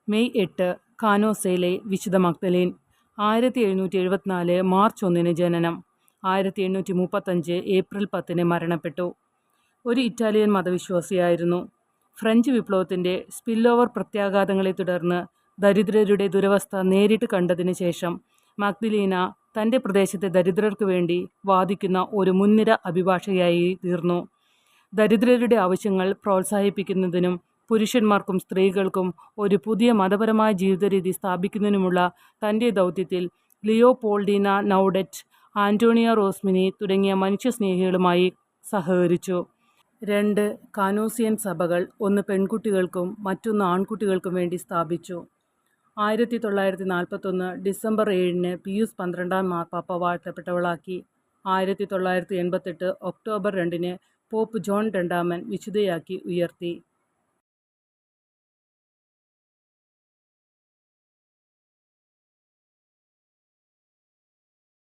May 8 കാനോസയിലെ വിശുദ്ധ മഗ്ദലേൻ. 1774 March 1 ജനനം. 1835 April 10 മരണപ്പെട്ടു. ഒരു ഇറ്റാലിയൻ മതവിശ്വാസിയായിരുന്നു. ഫ്രഞ്ച് വിപ്ലവത്തിൻ്റെ സ്പില്ലോവർ പ്രത്യാഘാതങ്ങളെ തുടർന്ന് ദരിദ്രരുടെ ദുരവസ്ഥ നേരിട്ട് കണ്ടതിന് ശേഷം മഗ്ദലീന തൻ്റെ പ്രദേശത്തെ ദരിദ്രർക്ക് വേണ്ടി വാദിക്കുന്ന ഒരു മുൻനിര അഭിഭാഷകയായി തീർന്നു. ദരിദ്രരുടെ ആവശ്യങ്ങൾ പ്രോത്സാഹിപ്പിക്കുന്നതിനും പുരുഷന്മാർക്കും സ്ത്രീകൾക്കും ഒരു പുതിയ മതപരമായ ജീവിതരീതി സ്ഥാപിക്കുന്നതിനുമുള്ള തൻ്റെ ദൗത്യത്തിൽ ലിയോപോൾഡീന നൗഡറ്റ്, ആൻ്റോണിയ റോസ്മിനി തുടങ്ങിയ മനുഷ്യസ്നേഹികളുമായി സഹകരിച്ചു. 2 കാനോസിയൻ സഭകൾ, ഒന്ന് പെൺകുട്ടികൾക്കും മറ്റൊന്ന് ആൺകുട്ടികൾക്കും വേണ്ടി സ്ഥാപിച്ചു. 1941 ഡിസംബർ 7 പിയൂസ് 12 മാർപ്പാപ്പ വാഴ്ത്തപ്പെട്ടവളാക്കി. 1988 ഒക്ടോബർ 2 പോപ്പ് ജോൺ 2 വിശുദ്ധയാക്കി ഉയർത്തി.